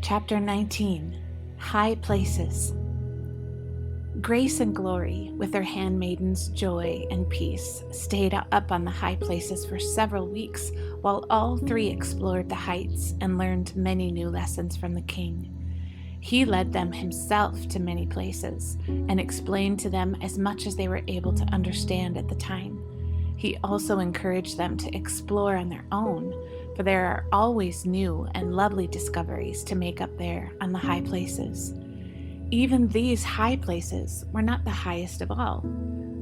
Chapter 19, High Places. Grace and Glory, with their handmaidens Joy and Peace, stayed up on the high places for several weeks while all three explored the heights and learned many new lessons from the king. He led them himself to many places and explained to them as much as they were able to understand at the time. He also encouraged them to explore on their own, for there are always new and lovely discoveries to make up there on the high places. Even these high places were not the highest of all.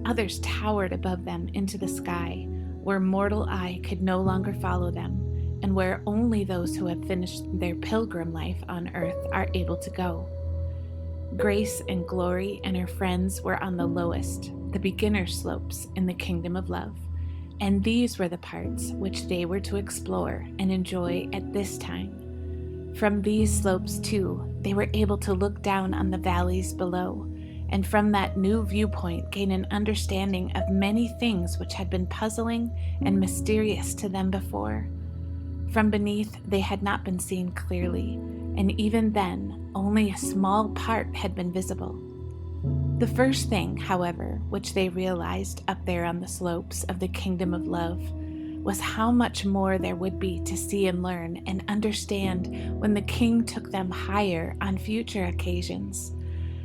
Others towered above them into the sky, where mortal eye could no longer follow them, and where only those who have finished their pilgrim life on earth are able to go. Grace and Glory and her friends were on the lowest, the beginner slopes in the kingdom of love, and these were the parts which they were to explore and enjoy at this time. From these slopes, too, they were able to look down on the valleys below, and from that new viewpoint gain an understanding of many things which had been puzzling and mysterious to them before. From beneath, they had not been seen clearly, and even then, only a small part had been visible. The first thing, however, which they realized up there on the slopes of the kingdom of love was how much more there would be to see and learn and understand when the king took them higher on future occasions.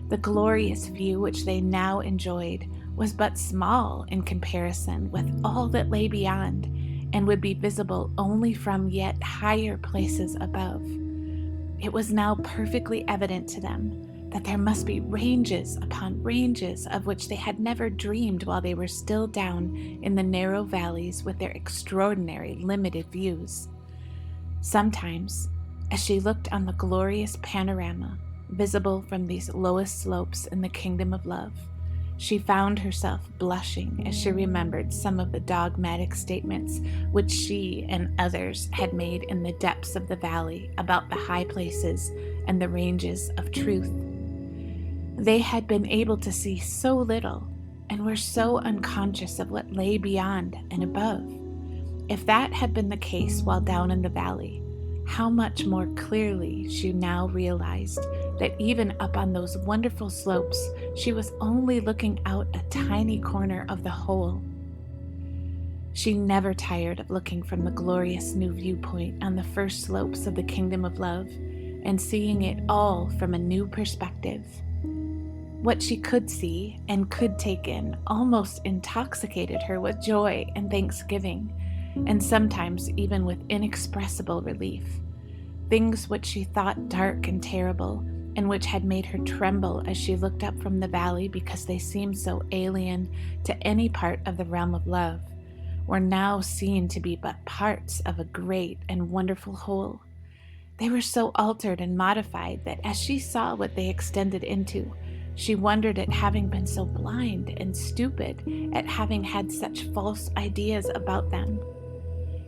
The glorious view which they now enjoyed was but small in comparison with all that lay beyond, and would be visible only from yet higher places above. It was now perfectly evident to them that there must be ranges upon ranges of which they had never dreamed while they were still down in the narrow valleys with their extraordinary limited views. Sometimes, as she looked on the glorious panorama visible from these lowest slopes in the kingdom of love, she found herself blushing as she remembered some of the dogmatic statements which she and others had made in the depths of the valley about the high places and the ranges of truth. They had been able to see so little and were so unconscious of what lay beyond and above. If that had been the case while down in the valley, how much more clearly she now realized that even up on those wonderful slopes, she was only looking out a tiny corner of the whole. She never tired of looking from the glorious new viewpoint on the first slopes of the kingdom of love and seeing it all from a new perspective. What she could see and could take in almost intoxicated her with joy and thanksgiving, and sometimes even with inexpressible relief. Things which she thought dark and terrible, and which had made her tremble as she looked up from the valley because they seemed so alien to any part of the realm of love, were now seen to be but parts of a great and wonderful whole. They were so altered and modified that as she saw what they extended into, she wondered at having been so blind and stupid, at having had such false ideas about them.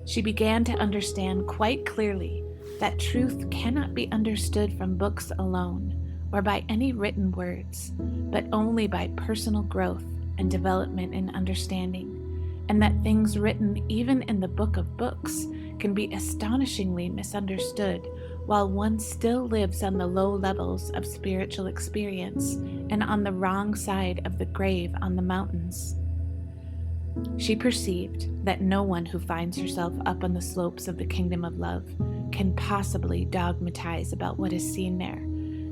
She began to understand quite clearly that truth cannot be understood from books alone, or by any written words, but only by personal growth and development in understanding, and that things written even in the book of books can be astonishingly misunderstood while one still lives on the low levels of spiritual experience and on the wrong side of the grave on the mountains. She perceived that no one who finds herself up on the slopes of the kingdom of love can possibly dogmatize about what is seen there,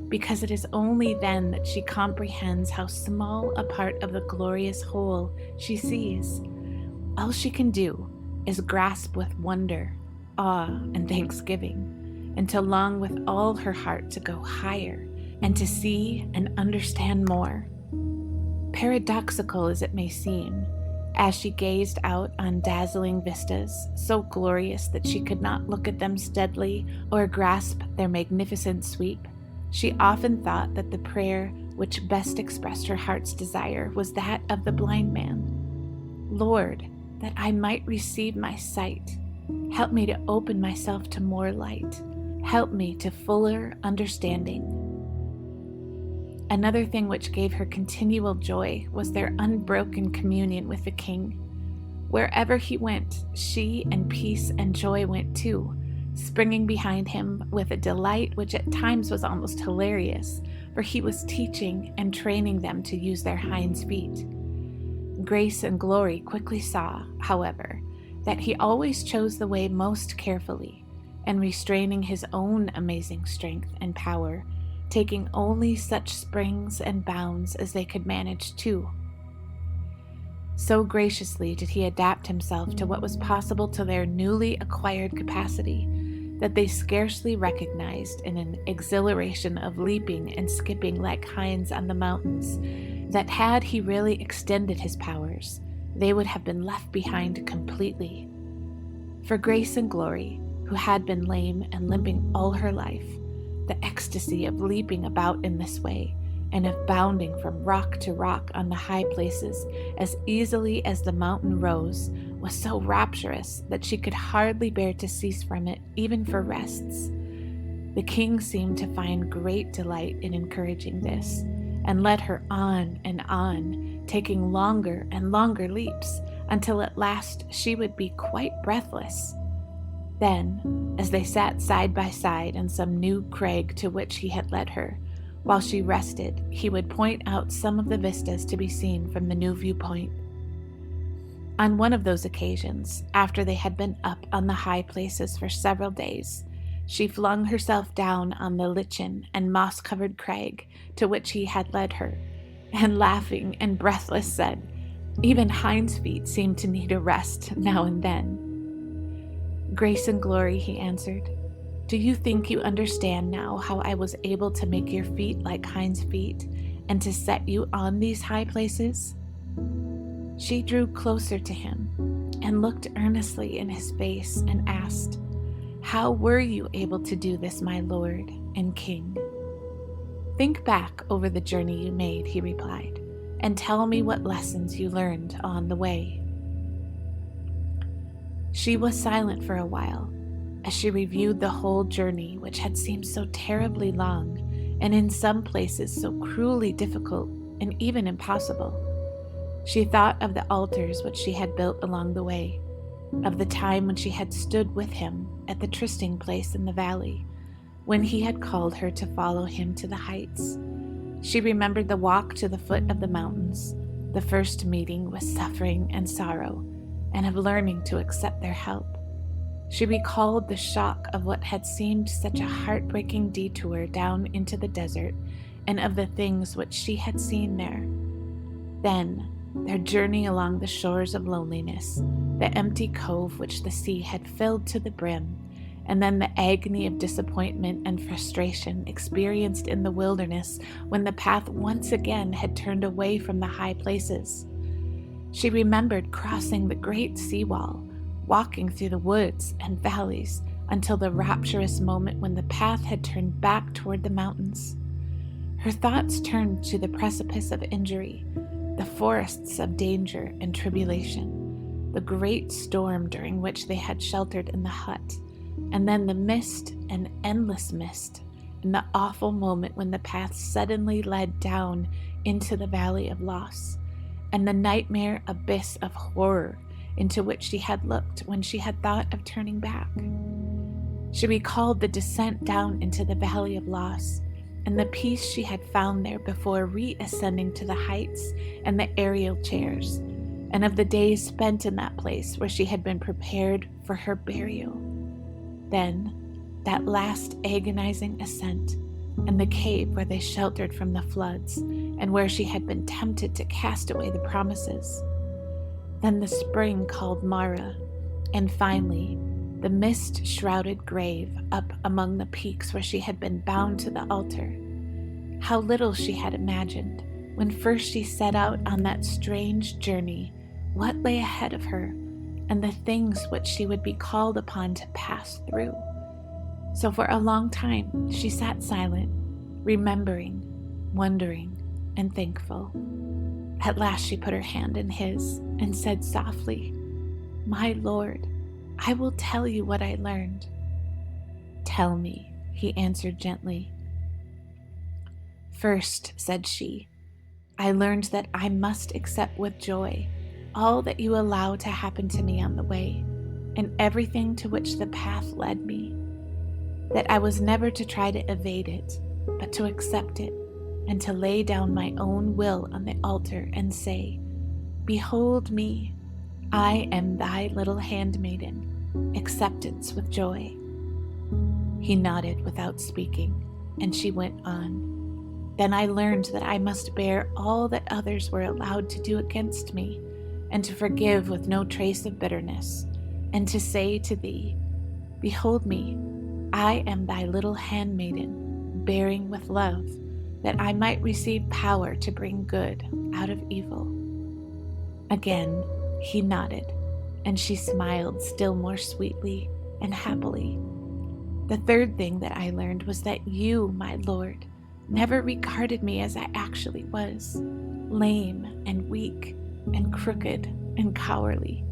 because it is only then that she comprehends how small a part of the glorious whole she sees. All she can do is grasp with wonder, awe, and thanksgiving, and to long with all her heart to go higher and to see and understand more. Paradoxical as it may seem, as she gazed out on dazzling vistas, so glorious that she could not look at them steadily or grasp their magnificent sweep, she often thought that the prayer which best expressed her heart's desire was that of the blind man. Lord, that I might receive my sight, help me to open myself to more light. Help me to fuller understanding. Another thing which gave her continual joy was their unbroken communion with the king. Wherever he went, she and peace and joy went too, springing behind him with a delight which at times was almost hilarious, for he was teaching and training them to use their hinds feet. Grace and Glory quickly saw, however, that he always chose the way most carefully, and restraining his own amazing strength and power, taking only such springs and bounds as they could manage too. So graciously did he adapt himself to what was possible to their newly acquired capacity, that they scarcely recognized in an exhilaration of leaping and skipping like hinds on the mountains, that had he really extended his powers, they would have been left behind completely. For Grace and Glory, who had been lame and limping all her life, the ecstasy of leaping about in this way, and of bounding from rock to rock on the high places as easily as the mountain rose, was so rapturous that she could hardly bear to cease from it, even for rests. The king seemed to find great delight in encouraging this, and led her on, taking longer and longer leaps, until at last she would be quite breathless. Then, as they sat side by side on some new crag to which he had led her, while she rested, he would point out some of the vistas to be seen from the new viewpoint. On one of those occasions, after they had been up on the high places for several days, she flung herself down on the lichen and moss-covered crag to which he had led her, and laughing and breathless said, "Even Hinds' feet seem to need a rest now and then." "Grace and Glory," he answered, "do you think you understand now how I was able to make your feet like Hinds' feet, and to set you on these high places?" She drew closer to him, and looked earnestly in his face, and asked, "How were you able to do this, my lord and king?" "Think back over the journey you made," he replied, "and tell me what lessons you learned on the way." She was silent for a while, as she reviewed the whole journey, which had seemed so terribly long, and in some places so cruelly difficult and even impossible. She thought of the altars which she had built along the way, of the time when she had stood with him at the trysting place in the valley, when he had called her to follow him to the heights. She remembered the walk to the foot of the mountains, the first meeting with suffering and sorrow, and of learning to accept their help. She recalled the shock of what had seemed such a heartbreaking detour down into the desert, and of the things which she had seen there. Then, their journey along the shores of loneliness, the empty cove which the sea had filled to the brim, and then the agony of disappointment and frustration experienced in the wilderness when the path once again had turned away from the high places. She remembered crossing the great seawall, walking through the woods and valleys until the rapturous moment when the path had turned back toward the mountains. Her thoughts turned to the precipice of injury, the forests of danger and tribulation, the great storm during which they had sheltered in the hut, and then the mist and endless mist, and the awful moment when the path suddenly led down into the valley of loss, and the nightmare abyss of horror into which she had looked when she had thought of turning back. She recalled the descent down into the valley of loss, and the peace she had found there before reascending to the heights and the aerial chairs, and of the days spent in that place where she had been prepared for her burial. Then, that last agonizing ascent, and the cave where they sheltered from the floods, and where she had been tempted to cast away the promises. Then the spring called Mara, and finally, the mist-shrouded grave up among the peaks where she had been bound to the altar. How little she had imagined, when first she set out on that strange journey, what lay ahead of her, and the things which she would be called upon to pass through. So for a long time she sat silent, remembering, wondering, and thankful. At last she put her hand in his and said softly, "My Lord, I will tell you what I learned." "Tell me," he answered gently. "First," said she, "I learned that I must accept with joy all that you allow to happen to me on the way, and everything to which the path led me. that I was never to try to evade it, but to accept it, and to lay down my own will on the altar and say, "Behold me, I am thy little handmaiden, acceptance with joy." He nodded without speaking, and she went on. Then I learned that I must bear all that others were allowed to do against me, and to forgive with no trace of bitterness, and to say to thee, "Behold me, I am thy little handmaiden, bearing with love, that I might receive power to bring good out of evil." Again he nodded, and she smiled still more sweetly and happily. The third thing that I learned was that you, my Lord, never regarded me as I actually was, lame and weak and crooked and cowardly.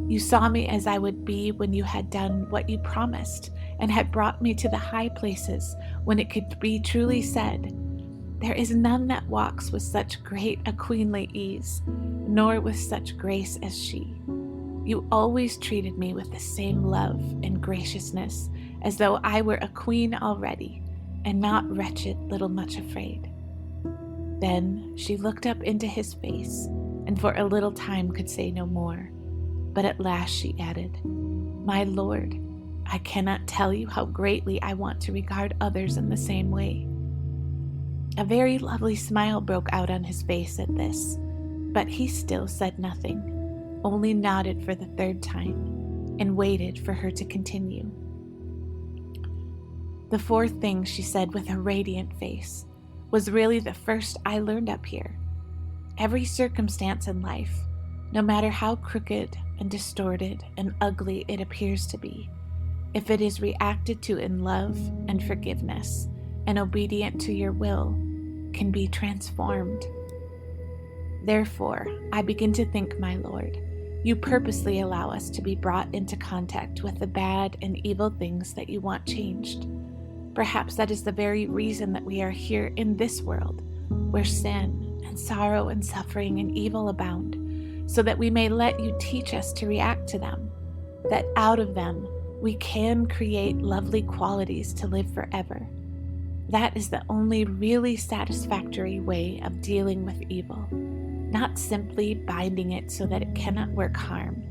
You saw me as I would be when you had done what you promised and had brought me to the high places when it could be truly said, "There is none that walks with such great a queenly ease, nor with such grace as she." You always treated me with the same love and graciousness, as though I were a queen already, and not wretched little much afraid. Then she looked up into his face, and for a little time could say no more. But at last she added, "My Lord, I cannot tell you how greatly I want to regard others in the same way." A very lovely smile broke out on his face at this, but he still said nothing, only nodded for the third time, and waited for her to continue. The fourth thing she said with a radiant face was really the first I learned up here. Every circumstance in life, no matter how crooked and distorted and ugly it appears to be, if it is reacted to in love and forgiveness and obedient to your will, can be transformed. Therefore, I begin to think, my Lord, you purposely allow us to be brought into contact with the bad and evil things that you want changed. Perhaps that is the very reason that we are here in this world, where sin and sorrow and suffering and evil abound, so that we may let you teach us to react to them, that out of them we can create lovely qualities to live forever. That is the only really satisfactory way of dealing with evil, not simply binding it so that it cannot work harm,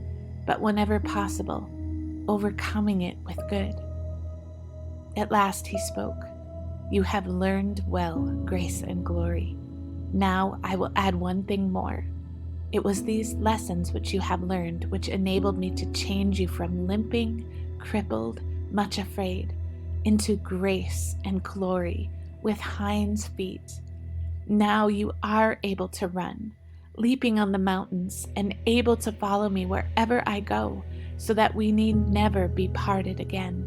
but whenever possible, overcoming it with good. At last he spoke. "You have learned well, Grace and Glory. Now I will add one thing more. It was these lessons which you have learned which enabled me to change you from limping, crippled, much afraid, into grace and glory with hinds feet. Now you are able to run, leaping on the mountains, and able to follow me wherever I go, so that we need never be parted again.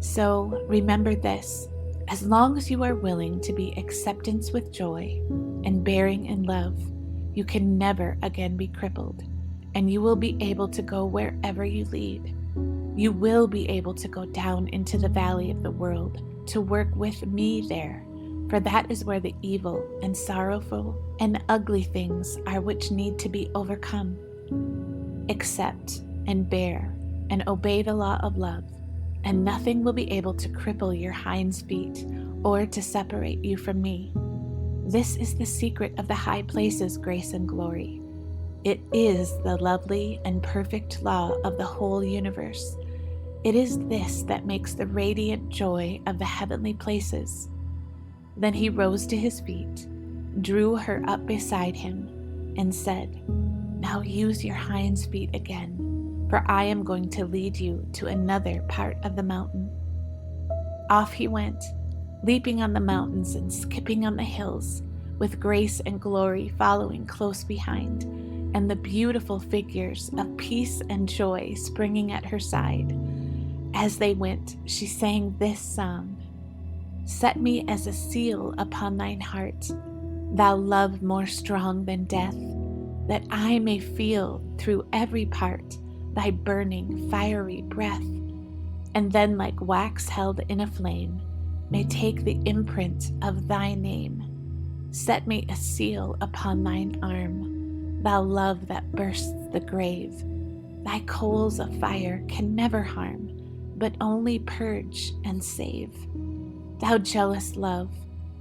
So remember this, as long as you are willing to be acceptance with joy and bearing in love, you can never again be crippled, and you will be able to go wherever you lead. You will be able to go down into the valley of the world to work with me there, for that is where the evil and sorrowful and ugly things are which need to be overcome. Accept and bear and obey the law of love, and nothing will be able to cripple your hinds feet or to separate you from me. This is the secret of the high places, Grace and Glory. It is the lovely and perfect law of the whole universe. It is this that makes the radiant joy of the heavenly places. Then he rose to his feet, drew her up beside him, and said, "Now use your hinds feet again, for I am going to lead you to another part of the mountain." Off he went, leaping on the mountains and skipping on the hills, with Grace and Glory following close behind, and the beautiful figures of peace and joy springing at her side. As they went, she sang this song: "Set me as a seal upon thine heart, thou love more strong than death, that I may feel through every part thy burning, fiery breath, and then like wax held in a flame, may take the imprint of thy name. Set me a seal upon thine arm, thou love that bursts the grave. Thy coals of fire can never harm, but only purge and save. Thou jealous love,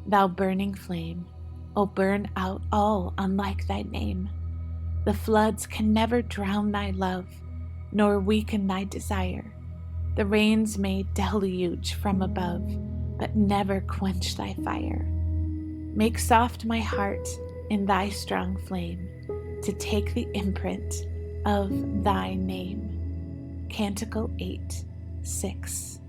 thou burning flame, O burn out all unlike thy name. The floods can never drown thy love, nor weaken thy desire. The rains may deluge from above, but never quench thy fire. Make soft my heart in thy strong flame, to take the imprint of thy name. Canticle 8, 6.